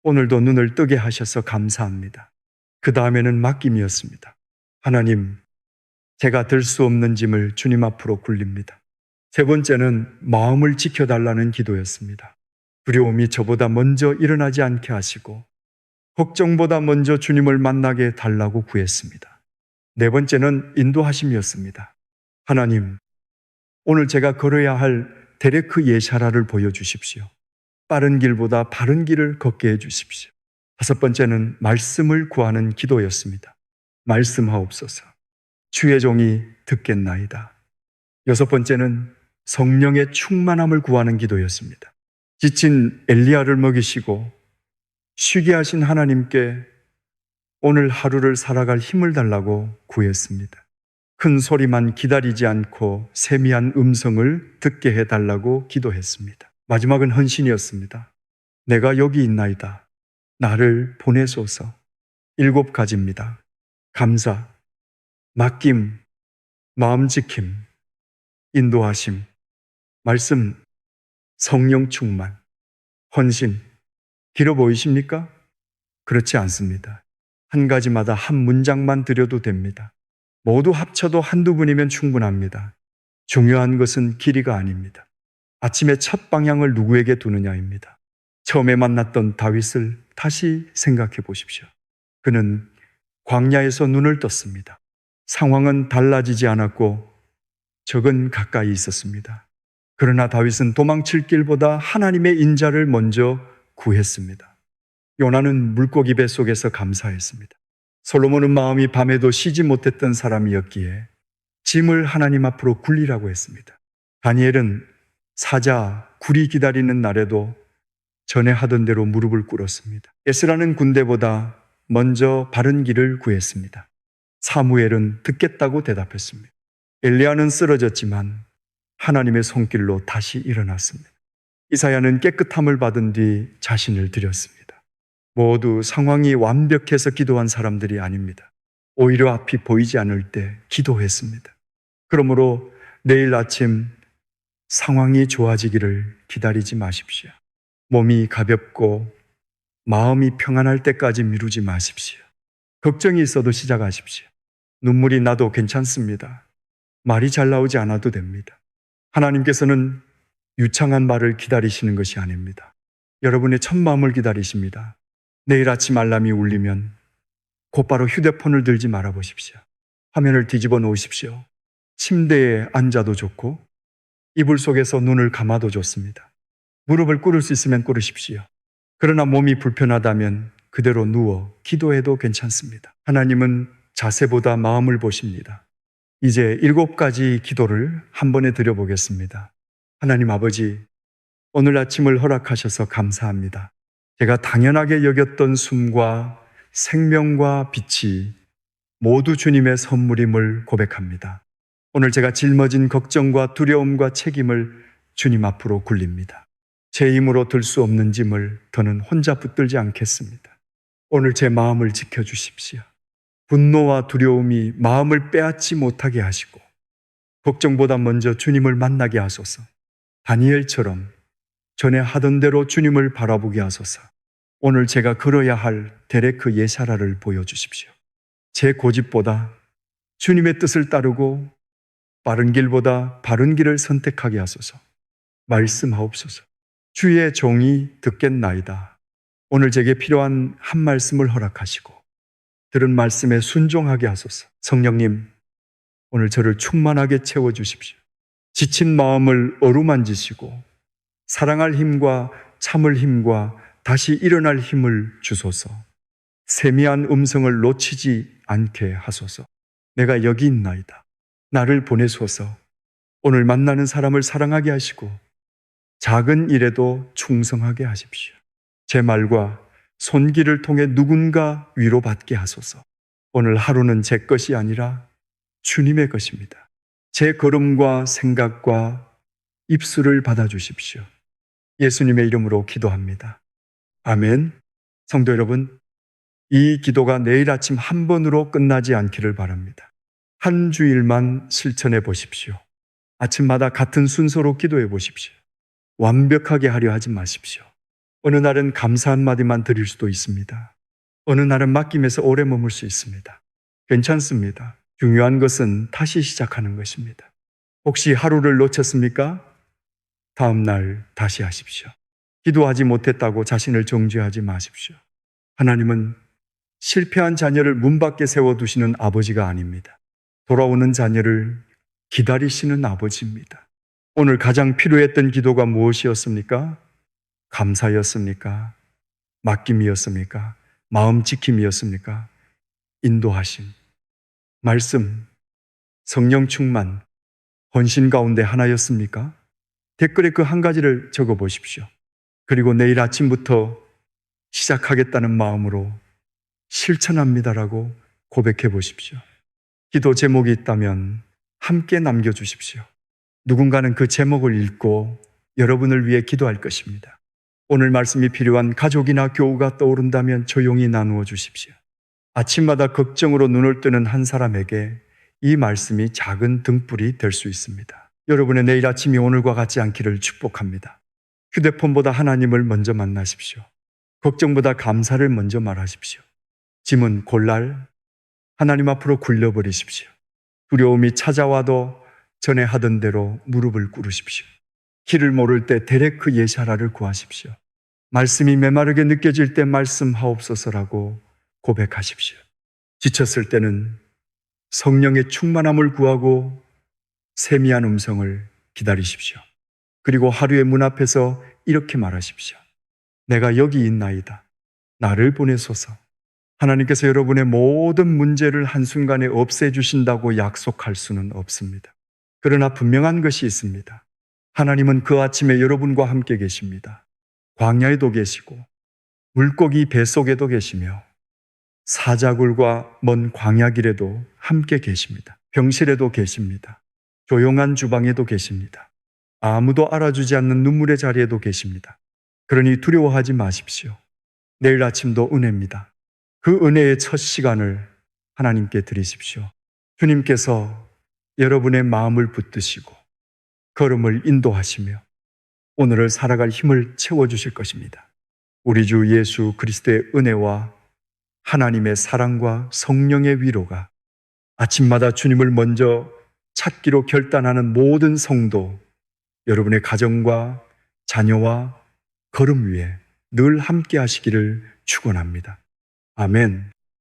S1: 오늘도 눈을 뜨게 하셔서 감사합니다. 그 다음에는 맡김이었습니다. 하나님, 제가 들 수 없는 짐을 주님 앞으로 굴립니다. 세 번째는 마음을 지켜달라는 기도였습니다. 두려움이 저보다 먼저 일어나지 않게 하시고 걱정보다 먼저 주님을 만나게 달라고 구했습니다. 네 번째는 인도하심이었습니다. 하나님, 오늘 제가 걸어야 할 데레크 예샤라를 보여주십시오. 빠른 길보다 바른 길을 걷게 해주십시오. 다섯 번째는 말씀을 구하는 기도였습니다. 말씀하옵소서. 주의 종이 듣겠나이다. 여섯 번째는 성령의 충만함을 구하는 기도였습니다. 지친 엘리야를 먹이시고 쉬게 하신 하나님께 오늘 하루를 살아갈 힘을 달라고 구했습니다. 큰 소리만 기다리지 않고 세미한 음성을 듣게 해달라고 기도했습니다. 마지막은 헌신이었습니다. 내가 여기 있나이다. 나를 보내소서. 7가지입니다. 감사, 맡김, 마음 지킴, 인도하심, 말씀, 성령 충만, 헌신. 길어 보이십니까? 그렇지 않습니다. 한 가지마다 한 문장만 드려도 됩니다. 모두 합쳐도 한두 분이면 충분합니다. 중요한 것은 길이가 아닙니다. 아침에 첫 방향을 누구에게 두느냐입니다. 처음에 만났던 다윗을 다시 생각해 보십시오. 그는 광야에서 눈을 떴습니다. 상황은 달라지지 않았고 적은 가까이 있었습니다. 그러나 다윗은 도망칠 길보다 하나님의 인자를 먼저 구했습니다. 요나는 물고기 뱃속에서 감사했습니다. 솔로몬은 마음이 밤에도 쉬지 못했던 사람이었기에 짐을 하나님 앞으로 굴리라고 했습니다. 다니엘은 사자, 굴이 기다리는 날에도 전에 하던 대로 무릎을 꿇었습니다. 에스라는 군대보다 먼저 바른 길을 구했습니다. 사무엘은 듣겠다고 대답했습니다. 엘리야는 쓰러졌지만 하나님의 손길로 다시 일어났습니다. 이사야는 깨끗함을 받은 뒤 자신을 드렸습니다. 모두 상황이 완벽해서 기도한 사람들이 아닙니다. 오히려 앞이 보이지 않을 때 기도했습니다. 그러므로 내일 아침 상황이 좋아지기를 기다리지 마십시오. 몸이 가볍고 마음이 평안할 때까지 미루지 마십시오. 걱정이 있어도 시작하십시오. 눈물이 나도 괜찮습니다. 말이 잘 나오지 않아도 됩니다. 하나님께서는 유창한 말을 기다리시는 것이 아닙니다. 여러분의 첫 마음을 기다리십니다. 내일 아침 알람이 울리면 곧바로 휴대폰을 들지 말아 보십시오. 화면을 뒤집어 놓으십시오. 침대에 앉아도 좋고 이불 속에서 눈을 감아도 좋습니다. 무릎을 꿇을 수 있으면 꿇으십시오. 그러나 몸이 불편하다면 그대로 누워 기도해도 괜찮습니다. 하나님은 자세보다 마음을 보십니다. 이제 7가지 기도를 한 번에 드려보겠습니다. 하나님 아버지, 오늘 아침을 허락하셔서 감사합니다. 제가 당연하게 여겼던 숨과 생명과 빛이 모두 주님의 선물임을 고백합니다. 오늘 제가 짊어진 걱정과 두려움과 책임을 주님 앞으로 굴립니다. 제 힘으로 들 수 없는 짐을 더는 혼자 붙들지 않겠습니다. 오늘 제 마음을 지켜주십시오. 분노와 두려움이 마음을 빼앗지 못하게 하시고 걱정보다 먼저 주님을 만나게 하소서. 다니엘처럼 전에 하던 대로 주님을 바라보게 하소서. 오늘 제가 걸어야 할 데레크 예사라를 보여주십시오. 제 고집보다 주님의 뜻을 따르고 빠른 길보다 바른 길을 선택하게 하소서. 말씀하옵소서. 주의 종이 듣겠나이다. 오늘 제게 필요한 한 말씀을 허락하시고 들은 말씀에 순종하게 하소서. 성령님, 오늘 저를 충만하게 채워주십시오. 지친 마음을 어루만지시고 사랑할 힘과 참을 힘과 다시 일어날 힘을 주소서. 세미한 음성을 놓치지 않게 하소서. 내가 여기 있나이다. 나를 보내소서. 오늘 만나는 사람을 사랑하게 하시고 작은 일에도 충성하게 하십시오. 제 말과 손길을 통해 누군가 위로받게 하소서. 오늘 하루는 제 것이 아니라 주님의 것입니다. 제 걸음과 생각과 입술을 받아주십시오. 예수님의 이름으로 기도합니다. 아멘. 성도 여러분, 이 기도가 내일 아침 한 번으로 끝나지 않기를 바랍니다. 한 주일만 실천해 보십시오. 아침마다 같은 순서로 기도해 보십시오. 완벽하게 하려 하지 마십시오. 어느 날은 감사 한마디만 드릴 수도 있습니다. 어느 날은 맡김에서 오래 머물 수 있습니다. 괜찮습니다. 중요한 것은 다시 시작하는 것입니다. 혹시 하루를 놓쳤습니까? 다음 날 다시 하십시오. 기도하지 못했다고 자신을 정죄하지 마십시오. 하나님은 실패한 자녀를 문 밖에 세워두시는 아버지가 아닙니다. 돌아오는 자녀를 기다리시는 아버지입니다. 오늘 가장 필요했던 기도가 무엇이었습니까? 감사였습니까? 맡김이었습니까? 마음 지킴이었습니까? 인도하심, 말씀, 성령 충만, 헌신 가운데 하나였습니까? 댓글에 그 한 가지를 적어 보십시오. 그리고 내일 아침부터 시작하겠다는 마음으로 실천합니다라고 고백해 보십시오. 기도 제목이 있다면 함께 남겨주십시오. 누군가는 그 제목을 읽고 여러분을 위해 기도할 것입니다. 오늘 말씀이 필요한 가족이나 교우가 떠오른다면 조용히 나누어 주십시오. 아침마다 걱정으로 눈을 뜨는 한 사람에게 이 말씀이 작은 등불이 될 수 있습니다. 여러분의 내일 아침이 오늘과 같지 않기를 축복합니다. 휴대폰보다 하나님을 먼저 만나십시오. 걱정보다 감사를 먼저 말하십시오. 짐은 골날 하나님 앞으로 굴려버리십시오. 두려움이 찾아와도 전에 하던 대로 무릎을 꿇으십시오. 길을 모를 때 데레크 예사라를 구하십시오. 말씀이 메마르게 느껴질 때 말씀하옵소서라고 고백하십시오. 지쳤을 때는 성령의 충만함을 구하고 세미한 음성을 기다리십시오. 그리고 하루의 문 앞에서 이렇게 말하십시오. 내가 여기 있나이다. 나를 보내소서. 하나님께서 여러분의 모든 문제를 한순간에 없애주신다고 약속할 수는 없습니다. 그러나 분명한 것이 있습니다. 하나님은 그 아침에 여러분과 함께 계십니다. 광야에도 계시고 물고기 뱃속에도 계시며 사자굴과 먼 광야길에도 함께 계십니다. 병실에도 계십니다. 조용한 주방에도 계십니다. 아무도 알아주지 않는 눈물의 자리에도 계십니다. 그러니 두려워하지 마십시오. 내일 아침도 은혜입니다. 그 은혜의 첫 시간을 하나님께 드리십시오. 주님께서 여러분의 마음을 붙드시고 걸음을 인도하시며 오늘을 살아갈 힘을 채워주실 것입니다. 우리 주 예수 그리스도의 은혜와 하나님의 사랑과 성령의 위로가 아침마다 주님을 먼저 찾기로 결단하는 모든 성도, 여러분의 가정과 자녀와 걸음 위에 늘 함께 하시기를 축원합니다. 아멘.